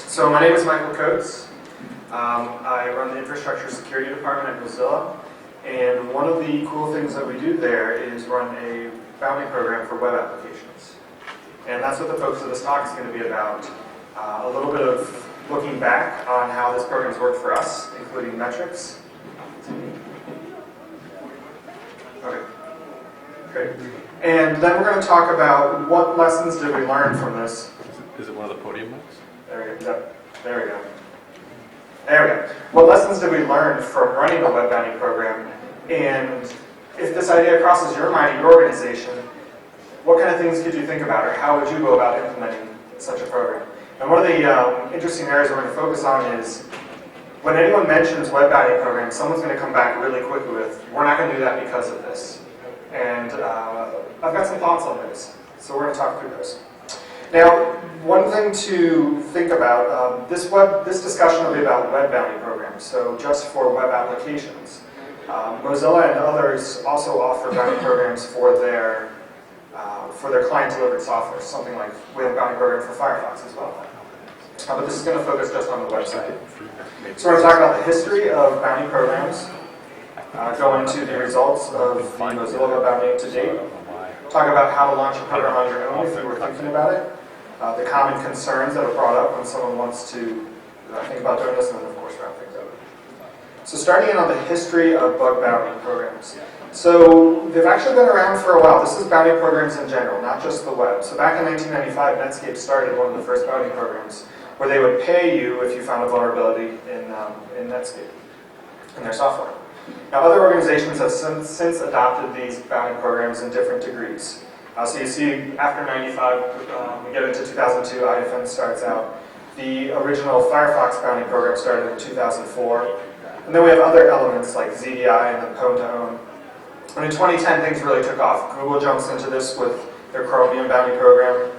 So my name is Michael Coates. I run the infrastructure security department at Mozilla, and one of the cool things that we do there is run a bounty program for web applications. And that's what the focus of this talk is going to be about. A little bit of looking back on how this program's worked for us, including metrics. Okay, great. And then we're going to talk about what lessons did we learn from this. Is it one of the podium mics? There we go. Yep. There we go. There we go. What lessons did we learn from running the web bounty program? And if this idea crosses your mind in your organization, what kind of things could you think about, or how would you go about implementing such a program? And one of the interesting areas we're going to focus on is when anyone mentions web bounty program, someone's going to come back really quickly with, we're not going to do that because of this. And I've got some thoughts on those, so we're going to talk through those. Now, one thing to think about, this discussion will be about web bounty programs, so just for web applications. Mozilla and others also offer bounty programs for their client-delivered software, something like we have a bounty program for Firefox as well. But this is going to focus just on the website. So we're going to talk about the history of bounty programs, go into the results of the Mozilla web bounty to date, talk about how to launch a program on your own if you were thinking about it, the common concerns that are brought up when someone wants to think about doing this, and then of course wrap things up. So starting in on the history of bug bounty programs. So they've actually been around for a while. This is bounty programs in general, not just the web. So back in 1995, Netscape started one of the first bounty programs where they would pay you if you found a vulnerability in Netscape, in their software. Now other organizations have since adopted these bounty programs in different degrees. So you see after 95, we get into 2002, IDFN starts out. The original Firefox bounty program started in 2004. And then we have other elements like ZDI and then Pwn to Own. And in 2010, things really took off. Google jumps into this with their Chromium bounty program.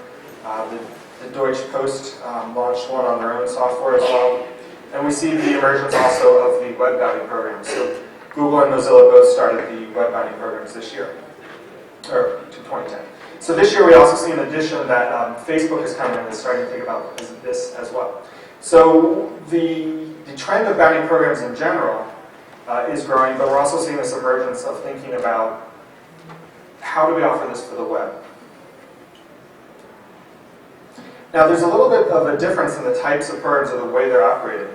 The Deutsche Post launched one on their own software as well. And we see the emergence also of the web bounty program. So Google and Mozilla both started the web bounty programs this year, or to 2010. So this year we also see in addition that Facebook is coming and is starting to think about this as well. So the trend of bounty programs in general is growing, but we're also seeing this emergence of thinking about how do we offer this for the web. Now there's a little bit of a difference in the types of programs or the way they're operated.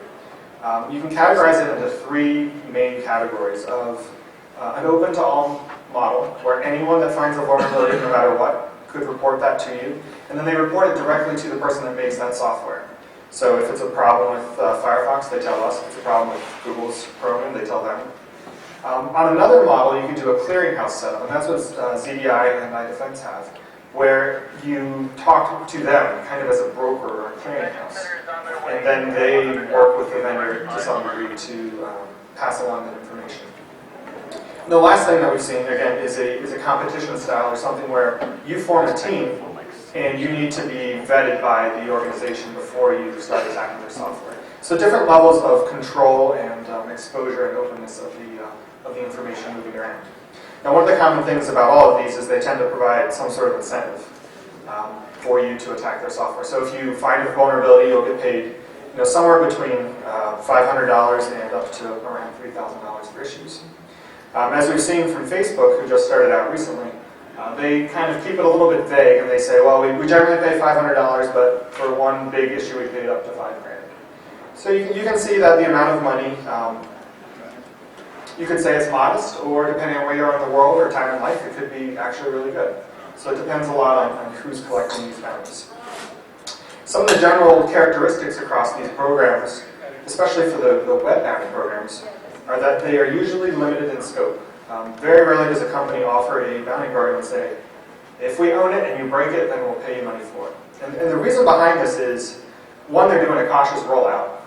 You can categorize it into three main categories of an open-to-all model, where anyone that finds a vulnerability, no matter what, could report that to you, and then they report it directly to the person that makes that software. So if it's a problem with Firefox, they tell us. If it's a problem with Google's Chromium, they tell them. On another model, you can do a clearinghouse setup, and that's what ZDI and iDefense have, where you talk to them kind of as a broker or a clearinghouse, and then they work with the vendor to some degree to pass along that information. And the last thing that we've seen, again, is a competition style or something where you form a team and you need to be vetted by the organization before you start attacking their software. So different levels of control and exposure and openness of the information moving around. Now one of the common things about all of these is they tend to provide some sort of incentive for you to attack their software. So if you find a vulnerability, you'll get paid somewhere between $500 and up to around $3,000 for issues. As we've seen from Facebook, who just started out recently, they kind of keep it a little bit vague, and they say, well, we generally pay $500, but for one big issue, we paid up to $5,000. So you can see that the amount of money, you could say it's modest, or depending on where you are in the world or time in life, it could be actually really good. So it depends a lot on who's collecting these bounties. Some of the general characteristics across these programs, especially for the web bounty programs, are that they are usually limited in scope. Very rarely does a company offer a bounty program and say, if we own it and you break it, then we'll pay you money for it. And the reason behind this is, one, they're doing a cautious rollout.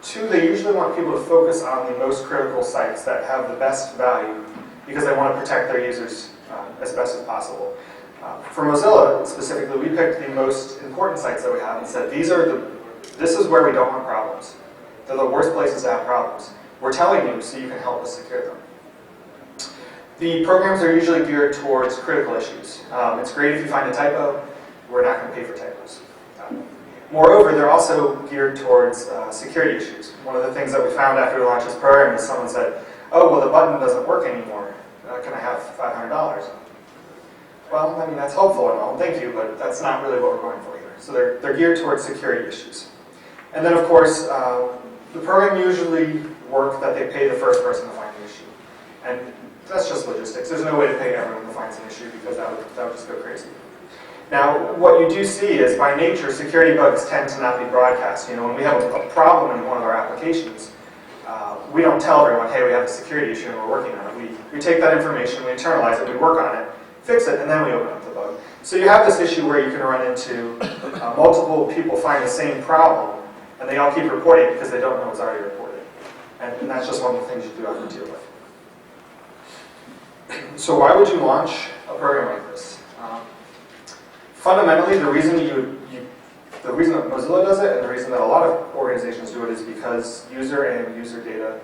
Two, they usually want people to focus on the most critical sites that have the best value because they want to protect their users as best as possible. For Mozilla specifically, we picked the most important sites that we have and said, this is where we don't want problems. They're the worst places to have problems. We're telling you so you can help us secure them. The programs are usually geared towards critical issues. It's great if you find a typo. We're not going to pay for typos. Moreover, they're also geared towards security issues. One of the things that we found after we launched this program is someone said, oh, well, the button doesn't work anymore. Can I have $500? Well, I mean, that's helpful and all, thank you, but that's not really what we're going for here. So they're geared towards security issues. And then, of course, the program usually works that they pay the first person to find the issue. And that's just logistics. There's no way to pay everyone who finds an issue because that would just go crazy. Now, what you do see is, by nature, security bugs tend to not be broadcast. You know, when we have a problem in one of our applications, we don't tell everyone, hey, we have a security issue and we're working on it. We take that information, we internalize it, we work on it, fix it, and then we open up the bug. So you have this issue where you can run into multiple people find the same problem, and they all keep reporting it because they don't know it's already reported. And that's just one of the things you do have to deal with. So why would you launch a program like this? Fundamentally, the reason that Mozilla does it, and the reason that a lot of organizations do it, is because user and user data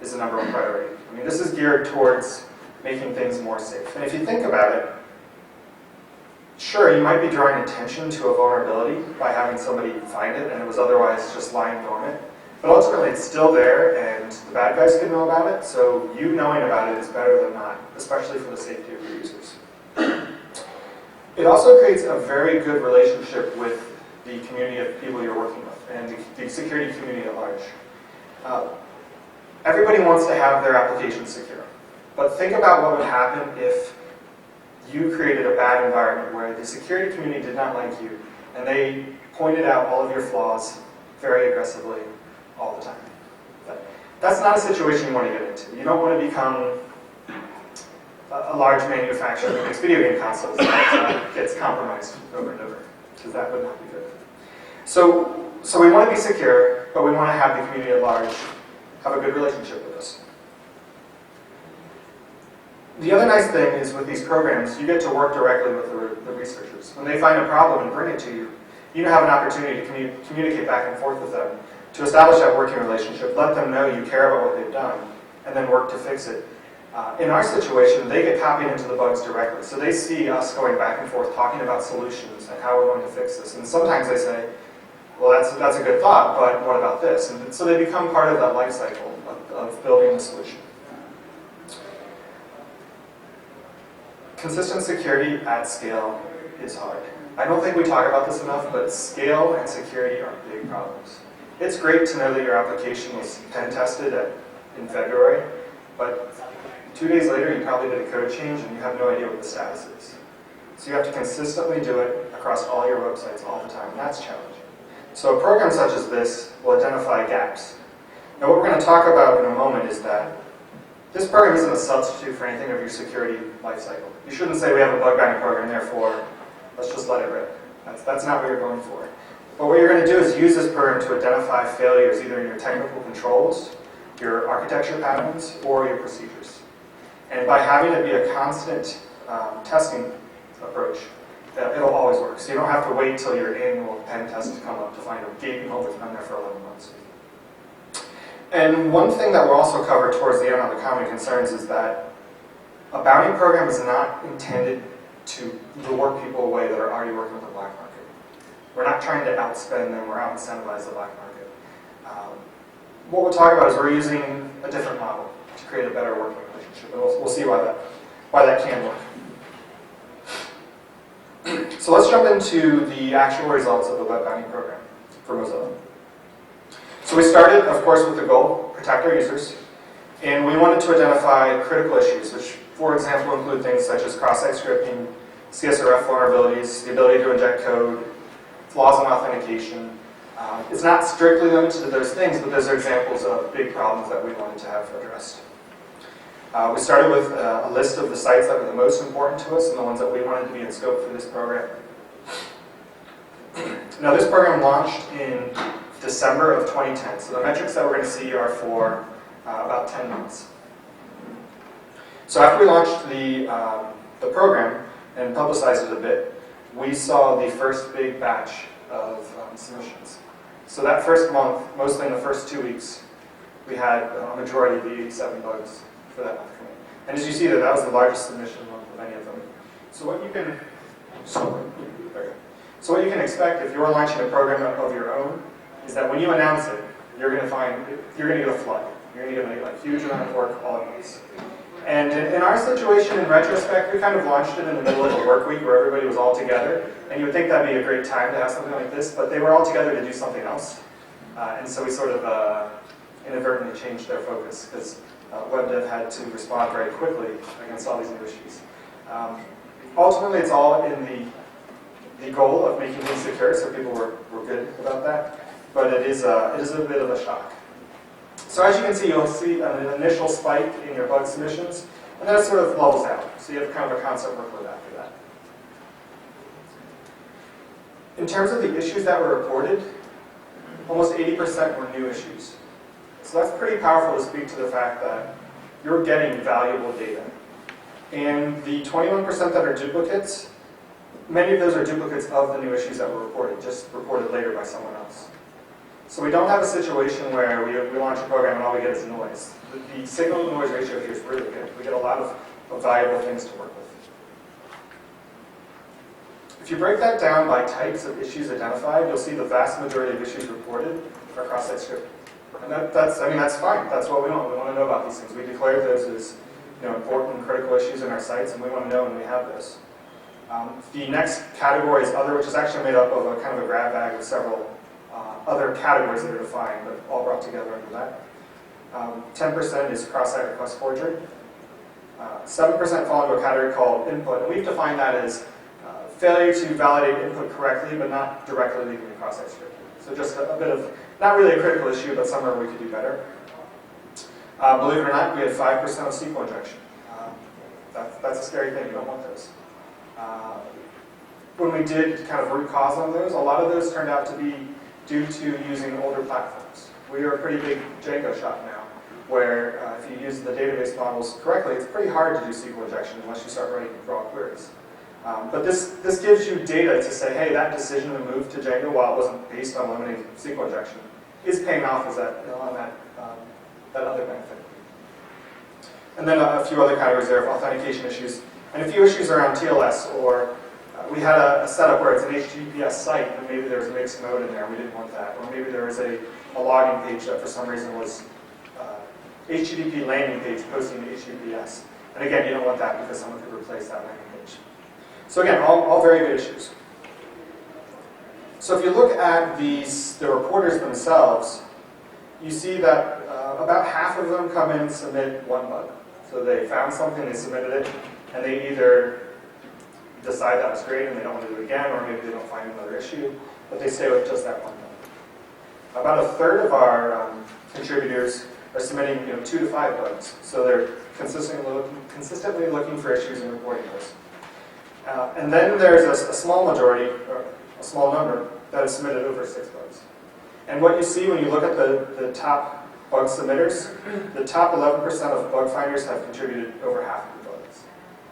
is the number one priority. I mean, this is geared towards making things more safe. And if you think about it, sure, you might be drawing attention to a vulnerability by having somebody find it, and it was otherwise just lying dormant. But ultimately, it's still there, and the bad guys can know about it, so you knowing about it is better than not, especially for the safety of your users. It also creates a very good relationship with the community of people you're working with, and the security community at large. Everybody wants to have their application secure, but think about what would happen if you created a bad environment where the security community did not like you, and they pointed out all of your flaws very aggressively all the time. That's not a situation you want to get into. You don't want to become a large manufacturer that makes video game consoles that gets compromised over and over, because that would not be good. So we want to be secure, but we want to have the community at large have a good relationship with us. The other nice thing is, with these programs, you get to work directly with the researchers. When they find a problem and bring it to you, you have an opportunity to communicate back and forth with them, to establish that working relationship, let them know you care about what they've done, and then work to fix it. In our situation, they get copied into the bugs directly, so they see us going back and forth talking about solutions and how we're going to fix this. And sometimes they say, well, that's a good thought, but what about this? And so they become part of that life cycle of building the solution. Consistent security at scale is hard. I don't think we talk about this enough, but scale and security are big problems. It's great to know that your application was pen tested in February, but 2 days later you probably did a code change and you have no idea what the status is. So you have to consistently do it across all your websites all the time, and that's challenging. So a program such as this will identify gaps. Now what we're going to talk about in a moment is that this program isn't a substitute for anything of your security lifecycle. You shouldn't say we have a bug bounty program, therefore let's just let it rip. That's not what you're going for. But what you're going to do is use this program to identify failures either in your technical controls, your architecture patterns, or your procedures. And by having it be a constant testing approach, it'll always work. So you don't have to wait until your annual pen test to come up to find a gaping hole that's been there for 11 months. And one thing that we'll also cover towards the end on the common concerns is that a bounty program is not intended to lure people away that are already working with the black market. We're not trying to outspend them or out-incentivize the black market. What we'll talk about is we're using a different model to create a better working relationship, and we'll see why that can work. So let's jump into the actual results of the web bounty program for Mozilla. So we started, of course, with the goal, protect our users, and we wanted to identify critical issues, which, for example, include things such as cross-site scripting, CSRF vulnerabilities, the ability to inject code, flaws in authentication. It's not strictly limited to those things, but those are examples of big problems that we wanted to have addressed. We started with a list of the sites that were the most important to us and the ones that we wanted to be in scope for this program. Now, this program launched in December of 2010, so the metrics that we're going to see are for about 10 months. So after we launched the program and publicized it a bit, we saw the first big batch of submissions. So that first month, mostly in the first 2 weeks, we had a majority of the 87 bugs for that month coming. And as you see, that was the largest submission month of any of them. So what you can, So what you can expect if you're launching a program of your own is that when you announce it, you're going to get a flood. You're going to get a huge amount of work all at once. And in our situation, in retrospect, we kind of launched it in the middle of a work week where everybody was all together. And you would think that'd be a great time to have something like this, but they were all together to do something else. And so we sort of inadvertently changed their focus because web dev had to respond very quickly against all these new issues. Ultimately, it's all in the goal of making things secure, so people were good about that. But it is a bit of a shock. So as you can see, you'll see an initial spike in your bug submissions, and then it sort of levels out. So you have kind of a constant workload after that. In terms of the issues that were reported, almost 80% were new issues. So that's pretty powerful to speak to the fact that you're getting valuable data. And the 21% that are duplicates, many of those are duplicates of the new issues that were reported, just reported later by someone else. So we don't have a situation where we launch a program and all we get is noise. The signal-to-noise ratio here is really good. We get a lot of valuable things to work with. If you break that down by types of issues identified, you'll see the vast majority of issues reported are cross-site scripting. And that's fine. That's what we want. We want to know about these things. We declared those as important and critical issues in our sites, and we want to know when we have those. The next category is other, which is actually made up of a kind of a grab bag with several other categories that are defined, but all brought together under that. 10% is cross-site request forgery. 7% fall into a category called input, and we've defined that as failure to validate input correctly, but not directly leaving the cross-site scripting. So just a bit of, not really a critical issue, but somewhere we could do better. Believe it or not, we had 5% of SQL injection. That's a scary thing. You don't want those. When we did kind of root cause on those, a lot of those turned out to be due to using older platforms. We are a pretty big Django shop now, where if you use the database models correctly, it's pretty hard to do SQL injection unless you start writing raw queries. But this gives you data to say, hey, that decision to move to Django, while it wasn't based on limiting SQL injection, is paying off as on that other benefit. And then a few other categories there of authentication issues, and a few issues around TLS, or we had a setup where it's an HTTPS site, and maybe there was a mixed mode in there, we didn't want that. Or maybe there was a login page that for some reason was HTTP landing page posting to HTTPS. And again, you don't want that because someone could replace that landing page. So again, all very good issues. So if you look at the reporters themselves, you see that about half of them come in and submit one bug. So they found something, they submitted it, and they either decide that was great and they don't want to do it again, or maybe they don't find another issue, but they stay with just that one bug. About a third of our contributors are submitting 2 to 5 bugs, so they're consistently looking for issues and reporting those. And then there's a small majority, or a small number, that have submitted over 6 bugs. And what you see when you look at the top bug submitters, the top 11% of bug finders have contributed over half of the bugs.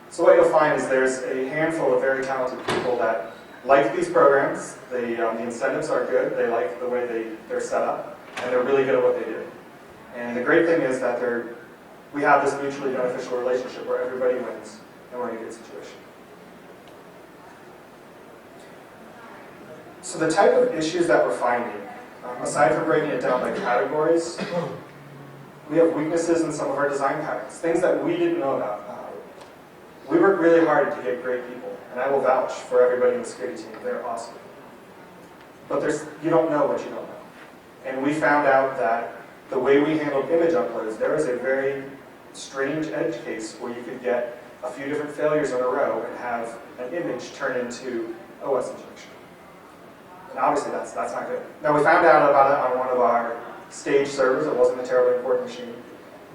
So what you'll find is there's a handful of very talented people that like these programs. The incentives are good. They like the way they're set up, and they're really good at what they do. And the great thing is that we have this mutually beneficial relationship where everybody wins, and we're in a good situation. So the type of issues that we're finding, aside from breaking it down by categories, we have weaknesses in some of our design patterns, things that we didn't know about. We work really hard to get great people, and I will vouch for everybody in the security team. They're awesome. But you don't know what you don't know. And we found out that the way we handled image uploads, there was a very strange edge case where you could get a few different failures in a row and have an image turn into OS injection. And obviously that's not good. Now we found out about it on one of our stage servers. It wasn't a terribly important machine.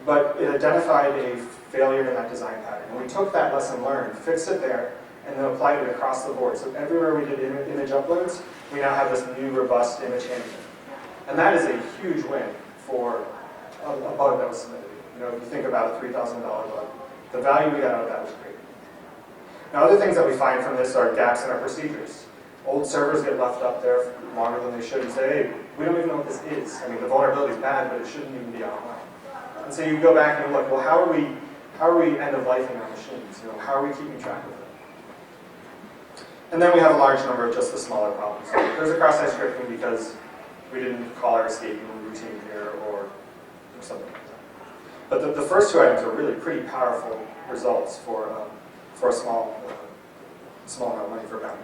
But it identified a failure in that design pattern. And we took that lesson learned, fixed it there, and then applied it across the board. So everywhere we did image uploads, we now have this new robust image handling. And that is a huge win for a bug that was submitted. If you think about a $3,000 bug, the value we got out of that was great. Now other things that we find from this are gaps in our procedures. Old servers get left up there longer than they should and say, hey, we don't even know what this is. I mean, the vulnerability is bad, but it shouldn't even be online. And so you go back and look, well, how are we end-of-lifing our machines? How are we keeping track of it? And then we have a large number of just the smaller problems. So there's a cross-site scripting because we didn't call our escaping routine here or something like that. But the first two items are really pretty powerful results for a small amount of money for a bounty.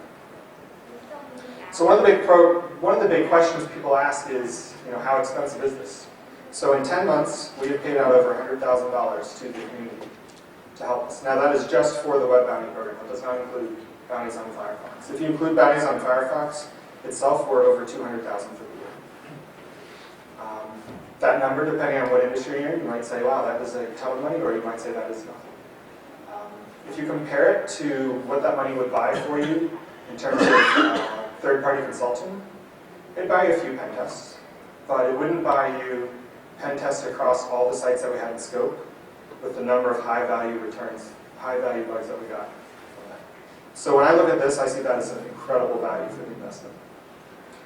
So one of the big questions people ask is, how expensive is this? So in 10 months, we have paid out over $100,000 to the community to help us. Now that is just for the web bounty program. It does not include bounties on Firefox. If you include bounties on Firefox itself, we're over $200,000 for the year. That number, depending on what industry you're in, you might say, wow, that is a ton of money, or you might say that is nothing. If you compare it to what that money would buy for you in terms of third-party consulting, it'd buy you a few pen tests, but it wouldn't buy you pen tests across all the sites that we had in scope with the number of high-value returns, high-value bugs that we got. So when I look at this, I see that as an incredible value for the investment.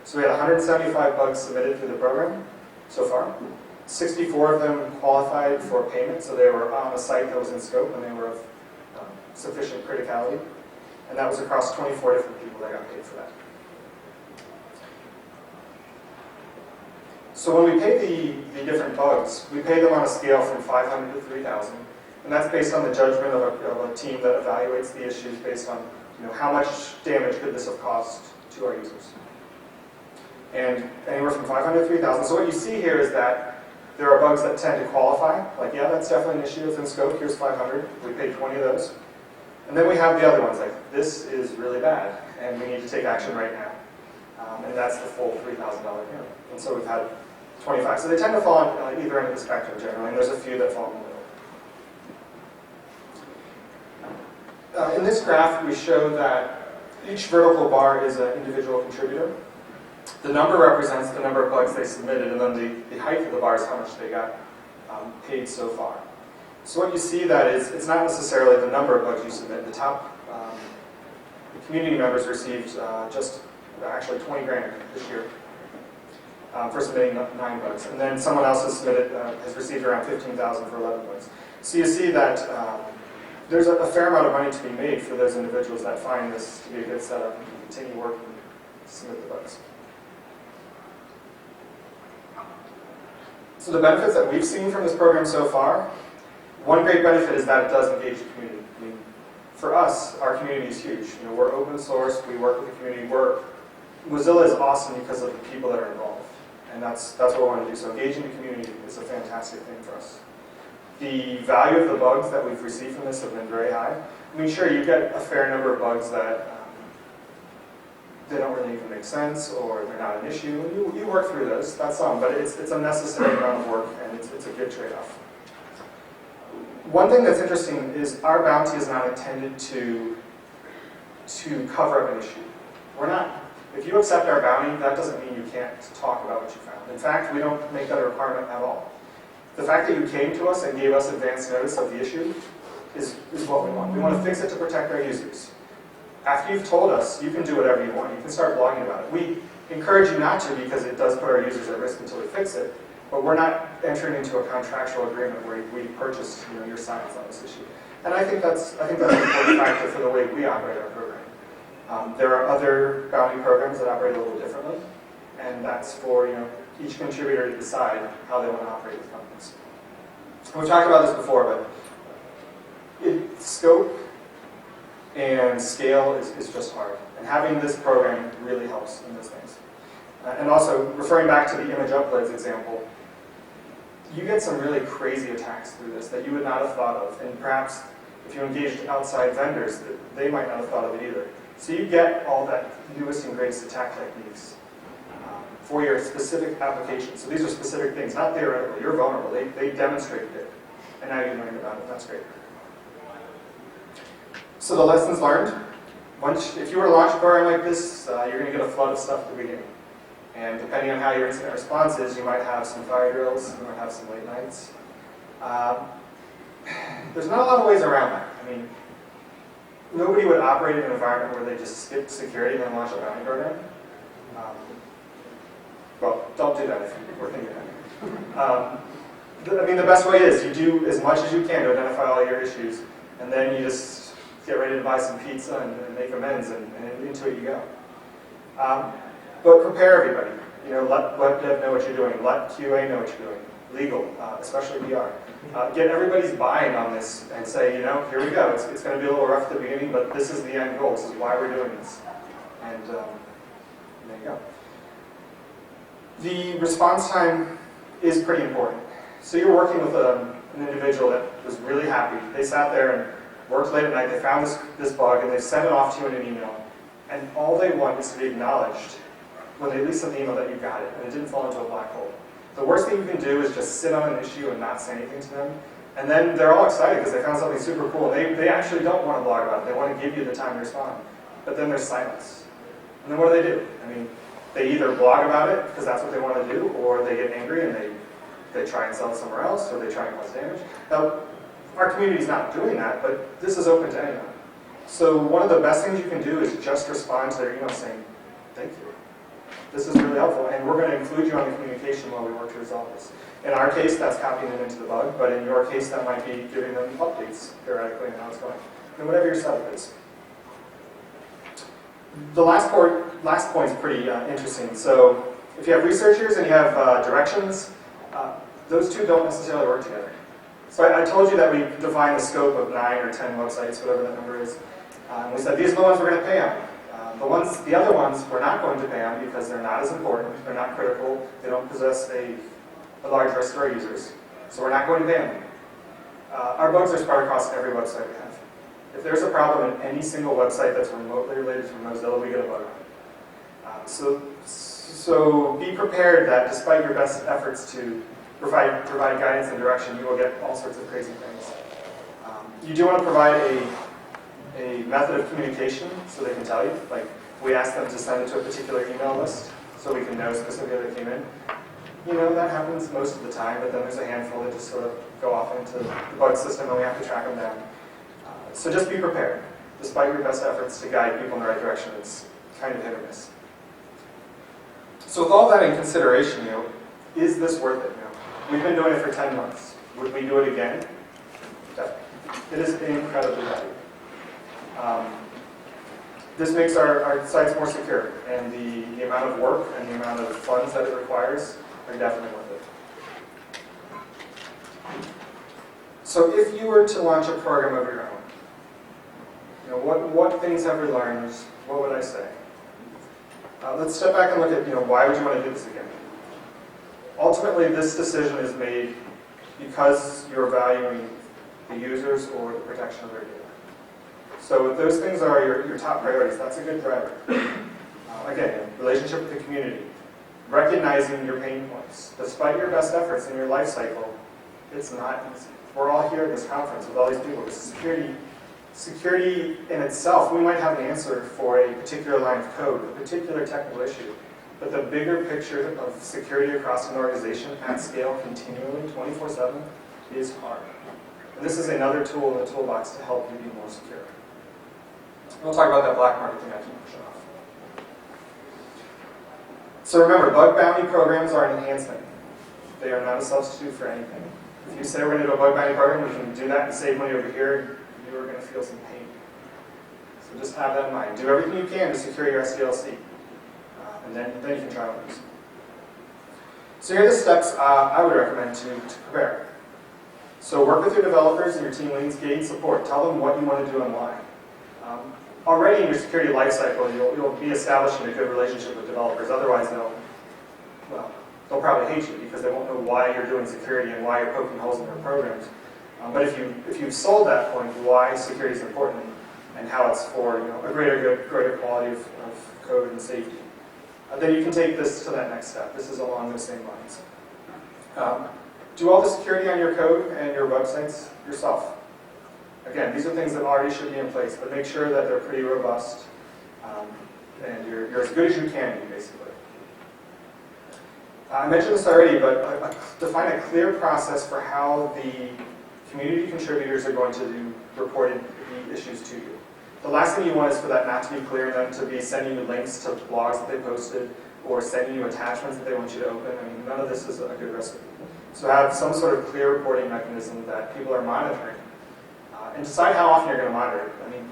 So we had 175 bugs submitted through the program so far. 64 of them qualified for payment, so they were on a site that was in scope and they were of sufficient criticality. And that was across 24 different people that got paid for that. So when we pay the different bugs, we pay them on a scale from 500 to 3,000. And that's based on the judgment of a team that evaluates the issues based on how much damage could this have caused to our users. And anywhere from 500 to 3,000. So what you see here is that there are bugs that tend to qualify. Like, yeah, that's definitely an issue. It's in scope. Here's 500. We paid 20 of those. And then we have the other ones, like, this is really bad, and we need to take action right now. And that's the full $3,000 payment. And so we've had 25. So they tend to fall on either end of the spectrum generally, and there's a few that fall in the middle. In this graph, we show that each vertical bar is an individual contributor. The number represents the number of bugs they submitted, and then the height of the bar is how much they got paid so far. So what you see that is, it's not necessarily the number of bugs you submit. The top the community members received actually 20 grand this year for submitting 9 bugs. And then someone else has received around 15,000 for 11 bugs. So you see that there's a fair amount of money to be made for those individuals that find this to be a good setup and continue working to submit the bugs. So the benefits that we've seen from this program so far, one great benefit is that it does engage the community. I mean, for us, our community is huge. We're open source, we work with the community. Mozilla is awesome because of the people that are involved. And that's what we want to do. So engaging the community is a fantastic thing for us. The value of the bugs that we've received from this have been very high. I mean, sure, you get a fair number of bugs that they don't really even make sense, or they're not an issue. And you work through those, that's some, but it's a necessary amount of work, and it's a good trade-off. One thing that's interesting is our bounty is not intended to cover up an issue. If you accept our bounty, that doesn't mean you can't talk about what you found. In fact, we don't make that a requirement at all. The fact that you came to us and gave us advance notice of the issue is what we want. We want to fix it to protect our users. After you've told us, you can do whatever you want. You can start blogging about it. We encourage you not to because it does put our users at risk until we fix it, but we're not entering into a contractual agreement where we purchase your silence on this issue. And I think that's an important factor for the way we operate our program. There are other bounty programs that operate a little differently, and that's for each contributor to decide how they want to operate with companies. We've talked about this before, but scope and scale is just hard. And having this program really helps in those things. And also, referring back to the image uploads example, you get some really crazy attacks through this that you would not have thought of. And perhaps if you engaged outside vendors, they might not have thought of it either. So you get all that newest and greatest attack techniques for your specific application. So these are specific things, not theoretical. You're vulnerable. They demonstrated it. And now you're learning about it. That's great. So the lessons learned. If you were to launch a program like this, you're going to get a flood of stuff at the beginning. And depending on how your incident response is, you might have some fire drills, you might have some late nights. There's not a lot of ways around that. I mean, nobody would operate in an environment where they just skip security and then launch a bounty program. Well, don't do that if you're thinking that. I mean, the best way is you do as much as you can to identify all your issues, and then you just get ready to buy some pizza and make amends, and into it you go. But prepare everybody. Let web dev know what you're doing. Let QA know what you're doing. Legal, especially PR. Get everybody's buy-in on this and say, here we go. It's going to be a little rough at the beginning, but this is the end goal. This is why we're doing this. And there you go. The response time is pretty important. So you're working with an individual that was really happy. They sat there and worked late at night. They found this bug, and they sent it off to you in an email. And all they want is to be acknowledged when they at least sent the email that you got it, and it didn't fall into a black hole. The worst thing you can do is just sit on an issue and not say anything to them. And then they're all excited because they found something super cool. They actually don't want to blog about it. They want to give you the time to respond. But then there's silence. And then what do? They either blog about it because that's what they want to do, or they get angry and they try and sell it somewhere else, or they try and cause damage. Now, our community's not doing that, but this is open to anyone. So one of the best things you can do is just respond to their email saying, thank you. This is really helpful, and we're going to include you on the communication while we work to resolve this. In our case, that's copying them into the bug, but in your case, that might be giving them updates theoretically on how it's going. And whatever your setup is. The last point is pretty interesting. So if you have researchers and you have directions, those two don't necessarily work together. So I told you that we defined the scope of 9 or 10 websites, whatever that number is. We said these are the ones we're going to pay on. The other ones we're not going to pay on because they're not as important, they're not critical, they don't possess a large risk to our users. So we're not going to pay on them. Our bugs are spread across every website we have. If there's a problem in any single website that's remotely related to Mozilla, we get a bug on it. So be prepared that despite your best efforts to provide guidance and direction, you will get all sorts of crazy things. You do want to provide a method of communication so they can tell you. Like, we ask them to send it to a particular email list so we can know specifically that came in. That happens most of the time, but then there's a handful that just sort of go off into the bug system and we have to track them down. So just be prepared. Despite your best efforts to guide people in the right direction, it's kind of hit or miss. So with all that in consideration, is this worth it? We've been doing it for 10 months. Would we do it again? Definitely. It is incredibly valuable. This makes our sites more secure, and the amount of work and the amount of funds that it requires are definitely worth it. So if you were to launch a program of your own, what things have we learned? What would I say? Let's step back and look at why would you want to do this again? Ultimately, this decision is made because you're valuing the users or the protection of their data. So if those things are your top priorities, that's a good driver. Again, relationship with the community, recognizing your pain points. Despite your best efforts in your life cycle, it's not easy. We're all here at this conference with all these people. This is security in itself, we might have an answer for a particular line of code, a particular technical issue. But the bigger picture of security across an organization at scale continually, 24/7, is hard. And this is another tool in the toolbox to help you be more secure. We'll talk about that black market thing I keep pushing off. So remember, bug bounty programs are an enhancement. They are not a substitute for anything. If you say we're going to do a bug bounty program, we can do that and save money over here, you are going to feel some pain. So just have that in mind. Do everything you can to secure your SDLC. And then you can try one of these. So here are the steps I would recommend to prepare. So work with your developers and your team leads, gain support. Tell them what you want to do and why. Already in your security lifecycle, you'll be establishing a good relationship with developers. Otherwise, they'll probably hate you because they won't know why you're doing security and why you're poking holes in their programs. But if you've sold that point, why security is important and how it's for a greater quality of code and safety, then you can take this to that next step. This is along those same lines. Do all the security on your code and your websites yourself. Again, these are things that already should be in place, but make sure that they're pretty robust and you're as good as you can be, basically. I mentioned this already, but define a clear process for how the community contributors are going to report the issues to you. The last thing you want is for that not to be clear, and them to be sending you links to blogs that they posted or sending you attachments that they want you to open. I mean, none of this is a good recipe. So have some sort of clear reporting mechanism that people are monitoring. And decide how often you're going to monitor it. I mean,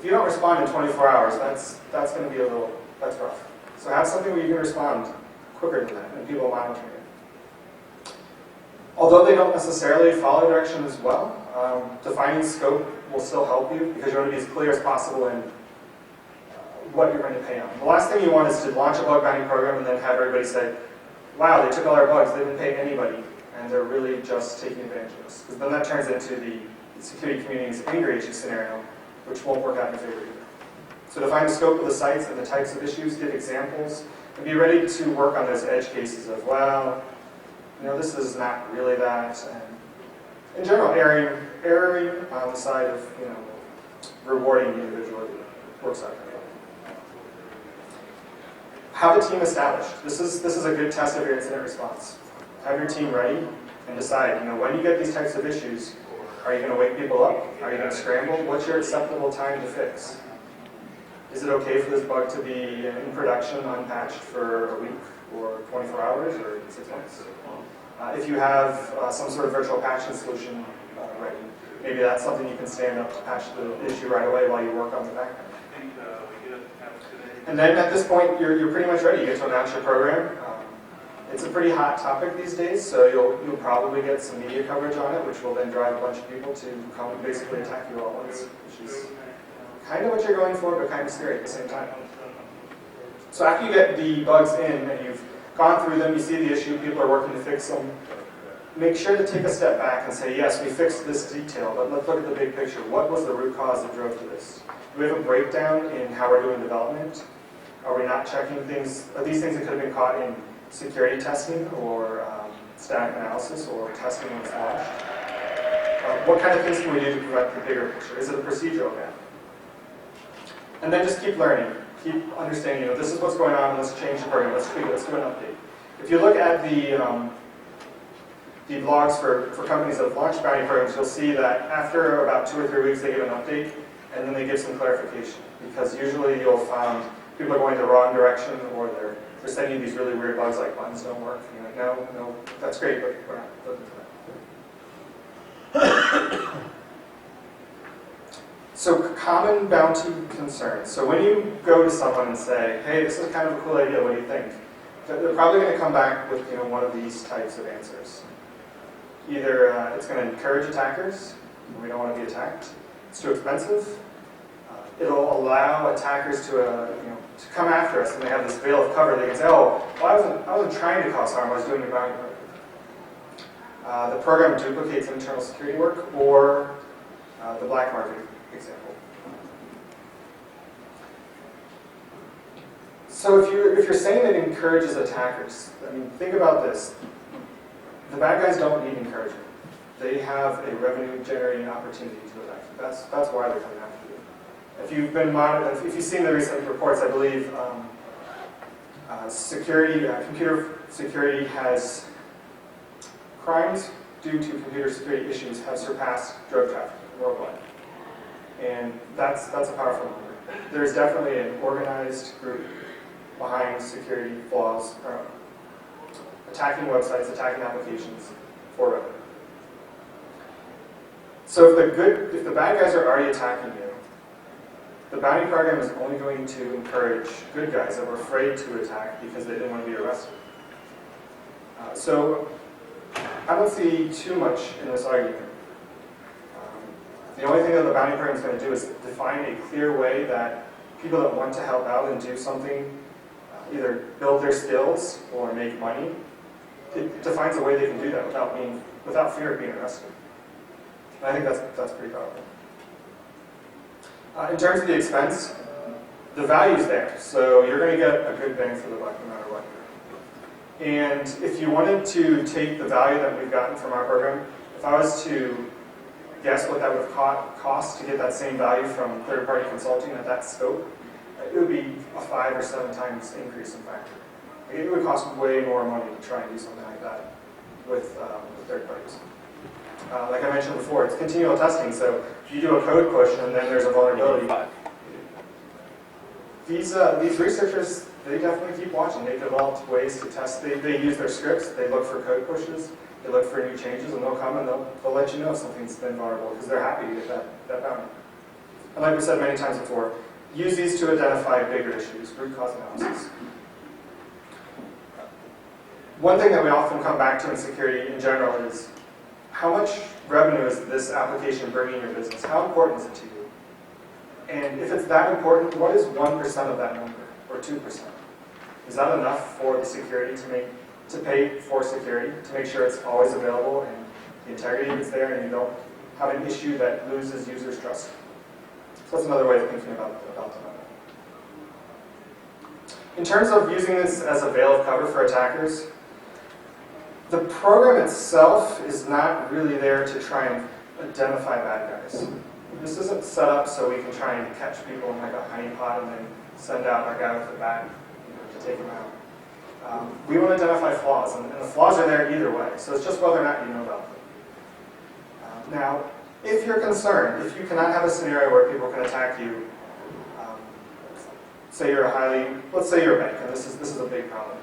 If you don't respond in 24 hours, that's going to be that's rough. So have something where you can respond quicker than that, and people monitoring it. Although they don't necessarily follow direction as well, defining scope will still help you because you want to be as clear as possible in what you're going to pay on. The last thing you want is to launch a bug bounty program and then have everybody say, wow, they took all our bugs, they didn't pay anybody, and they're really just taking advantage of us. Because then that turns into the security community's angry issue scenario, which won't work out in your favor either. So define the scope of the sites and the types of issues, give examples, and be ready to work on those edge cases of, well, this is not really that. And in general, erring on the side of, rewarding the individual who works out really well. Have a team established. This is a good test of your incident response. Have your team ready and decide, when you get these types of issues, are you going to wake people up? Are you going to scramble? What's your acceptable time to fix? Is it okay for this bug to be in production, unpatched for a week or 24 hours or 6 months? If you have some sort of virtual patching solution ready, maybe that's something you can stand up to patch the issue right away while you work on the backend. And then at this point, you're pretty much ready. You get to announce your program. It's a pretty hot topic these days, so you'll probably get some media coverage on it, which will then drive a bunch of people to come and basically attack you all at once, which is kind of what you're going for, but kind of scary at the same time. So after you get the bugs in and you've gone through them, you see the issue, people are working to fix them, make sure to take a step back and say, yes, we fixed this detail, but let's look at the big picture. What was the root cause that drove to this? Do we have a breakdown in how we're doing development? Are we not checking things? Are these things that could have been caught in security testing or static analysis or testing when it's launched? What kind of things can we do to prevent the bigger picture? Is it a procedural gap? And then just keep learning. Keep understanding, this is what's going on, let's change the program, let's tweak it, let's do an update. If you look at the blogs for companies that have launched bounty programs, you'll see that after about 2 or 3 weeks they give an update, and then they give some clarification. Because usually you'll find people are going the wrong direction, or they're sending you these really weird bugs like buttons don't work. You're like, no, that's great, but we're not looking for that. So common bounty concerns. So when you go to someone and say, hey, this is kind of a cool idea, what do you think? They're probably going to come back with one of these types of answers. Either it's going to encourage attackers, and we don't want to be attacked. It's too expensive. It'll allow attackers to come after us, and they have this veil of cover. They can say, oh, well, I wasn't trying to cause harm, I was doing a bounty program. The program duplicates internal security work, or the black market example. So if you're saying it encourages attackers, think about this. The bad guys don't need encouragement. They have a revenue-generating opportunity to attack. That's why they're coming after you. If you've been monitored, if you've seen the recent reports, I believe computer security has crimes due to computer security issues have surpassed drug trafficking worldwide, and that's a powerful number. There's definitely an organized group behind security flaws, attacking websites, attacking applications for revenue. So if the bad guys are already attacking you, the bounty program is only going to encourage good guys that were afraid to attack because they didn't want to be arrested. So I don't see too much in this argument. The only thing that the bounty program is going to do is define a clear way that people that want to help out and do something, either build their skills or make money, it defines a way they can do that without fear of being arrested. And I think that's pretty powerful. In terms of the expense, the value's there, so you're going to get a good bang for the buck no matter what. And if you wanted to take the value that we've gotten from our program, if I was to guess what that would have cost to get that same value from third-party consulting at that scope, it would be a 5 or 7 times increase in factor. It would cost way more money to try and do something like that with third parties. Like I mentioned before, it's continual testing, so if you do a code push and then there's a vulnerability, these researchers, they definitely keep watching. They developed ways to test. They use their scripts, they look for code pushes, they look for new changes, and they'll come and they'll let you know if something's been vulnerable because they're happy to get that bounty. And like we said many times before, use these to identify bigger issues, root cause analysis. One thing that we often come back to in security in general is how much revenue is this application bringing your business? How important is it to you? And if it's that important, what is 1% of that number, or 2%? Is that enough for the security to pay for security, to make sure it's always available and the integrity is there and you don't have an issue that loses users' trust? So that's another way of thinking about the matter. In terms of using this as a veil of cover for attackers, the program itself is not really there to try and identify bad guys. This isn't set up so we can try and catch people in like a honeypot and then send out our guy with the bat to take them out. We want to identify flaws, and the flaws are there either way, so it's just whether or not you know about them. Now, if you're concerned, if you cannot have a scenario where people can attack you, say you're let's say you're a bank, and this is a big problem.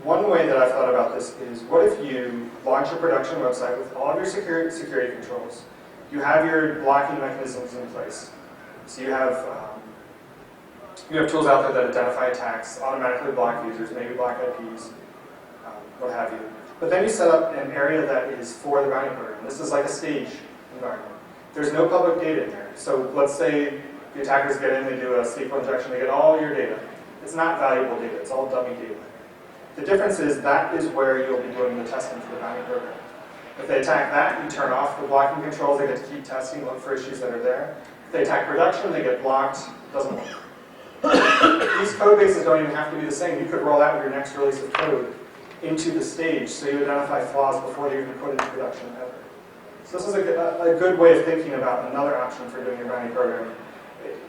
One way that I've thought about this is, what if you launch a production website with all of your security controls? You have your blocking mechanisms in place. So you have tools out there that identify attacks, automatically block users, maybe block IPs, what have you. But then you set up an area that is for the bounty program. This is like a stage environment. There's no public data in there. So let's say the attackers get in, they do a SQL injection, they get all your data. It's not valuable data, it's all dummy data. The difference is that is where you'll be doing the testing for the bounty program. If they attack that, you turn off the blocking controls, they get to keep testing, look for issues that are there. If they attack production, they get blocked, it doesn't work. These code bases don't even have to be the same. You could roll out your next release of code into the stage so you identify flaws before they're even put into production ever. So this is a good way of thinking about another option for doing your bounty program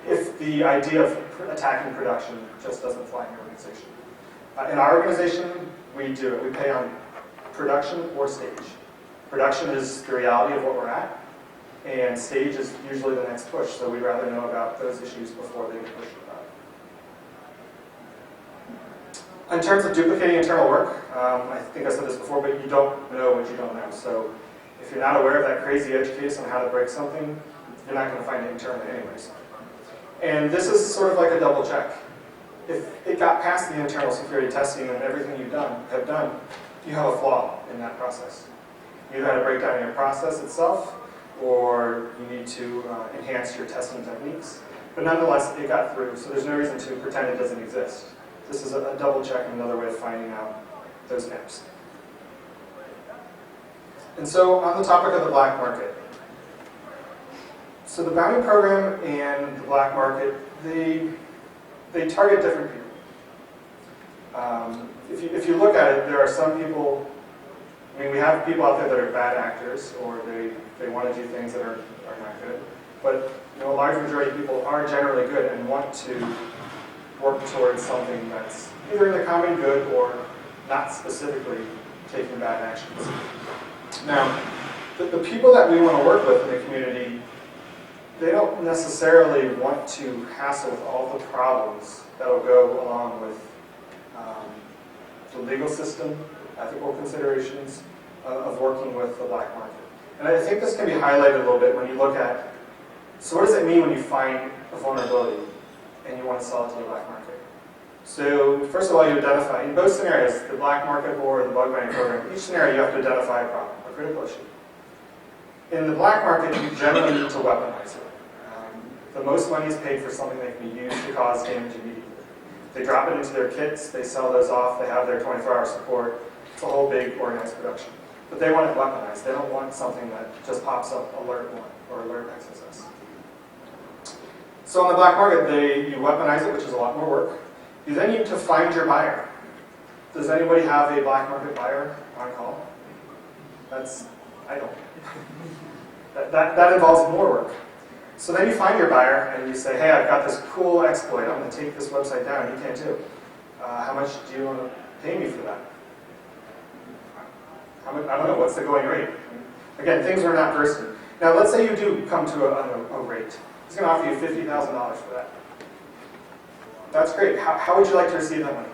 if the idea of attacking production just doesn't fly in your organization. In our organization, we do it. We pay on production or stage. Production is the reality of what we're at, and stage is usually the next push, so we'd rather know about those issues before they get pushed about. In terms of duplicating internal work, I think I said this before, but you don't know what you don't know. So if you're not aware of that crazy edge case on how to break something, you're not going to find it internally anyways. And this is sort of like a double check. If it got past the internal security testing and everything you have done, you have a flaw in that process. You either had to break down your process itself, or you need to enhance your testing techniques. But nonetheless, it got through, so there's no reason to pretend it doesn't exist. This is a double check and another way of finding out those gaps. And so on the topic of the black market. So the bounty program and the black market, they target different people. If you look at it, there are some people, I mean, we have people out there that are bad actors, or they want to do things that are not good. But a large majority of people are generally good and want to work towards something that's either in the common good or not specifically taking bad actions. Now, the people that we want to work with in the community, they don't necessarily want to hassle with all the problems that will go along with the legal system, ethical considerations of working with the black market. And I think this can be highlighted a little bit when you look at, so what does it mean when you find a vulnerability and you want to sell it to the black market? So first of all, you identify, in both scenarios, the black market or the bug bounty program, each scenario you have to identify a problem, a critical issue. In the black market, you generally need to weaponize it. The most money is paid for something that can be used to cause damage immediately. They drop it into their kits, they sell those off, they have their 24-hour support. It's a whole big organized production. But they want it weaponized. They don't want something that just pops up alert 1 or alert XSS. So on the black market, you weaponize it, which is a lot more work. You then need to find your buyer. Does anybody have a black market buyer on call? I don't. that involves more work. So then you find your buyer and you say, hey, I've got this cool exploit. I'm going to take this website down. You can too. How much do you want to pay me for that? I don't know. What's the going rate? Again, things we're not versed in. Now, let's say you do come to a rate. He's going to offer you $50,000 for that. That's great. How would you like to receive that money?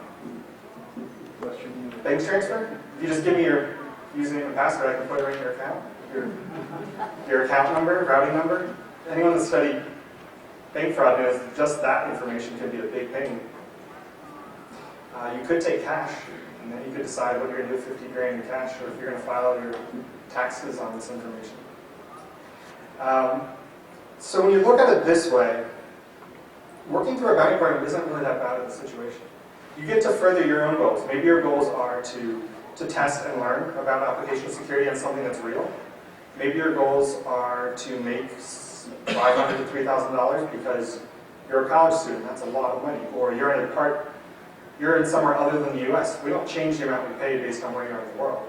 Bank transfer? If you just give me your username and password, I can put it right in your account. Your account number, routing number. Anyone that studied bank fraud is just that information can be a big pain. You could take cash, and then you could decide what you're going to do with 50 grand in cash, or if you're going to file your taxes on this information. So when you look at it this way, working through a bounty program isn't really that bad of a situation. You get to further your own goals. Maybe your goals are to test and learn about application security on something that's real. Maybe your goals are to make $500 to $3,000 because you're a college student. That's a lot of money. Or you're in somewhere other than the U.S. We don't change the amount we pay based on where you are in the world.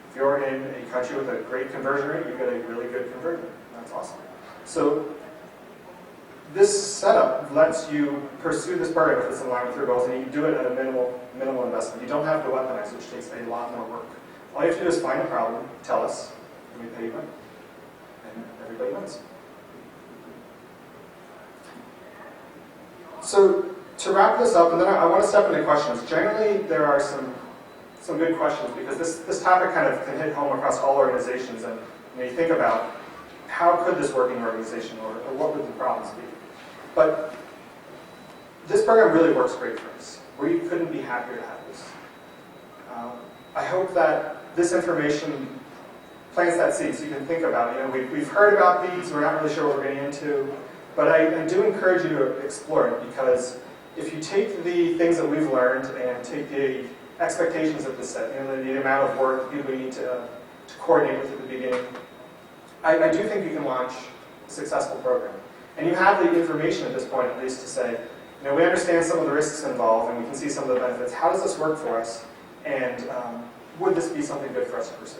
If you're in a country with a great conversion rate, you get a really good conversion. That's awesome. So this setup lets you pursue this program if it's in line with your goals, and you do it at a minimal investment. You don't have to weaponize, which takes a lot more work. All you have to do is find a problem, tell us, and we pay you money. And everybody wins. So to wrap this up, and then I want to step into questions. Generally, there are some good questions, because this topic kind of can hit home across all organizations. And you think about, how could this work in your organization, or what would the problems be? But this program really works great for us. We couldn't be happier to have this. I hope that this information plants that seed so you can think about it. We've heard about these, we're not really sure what we're getting into, but I do encourage you to explore it, because if you take the things that we've learned and take the expectations of the set, the amount of work, the people you need to coordinate with at the beginning, I do think you can launch a successful program. And you have the information at this point, at least, to say, we understand some of the risks involved, and we can see some of the benefits. How does this work for us? And would this be something good for us to pursue?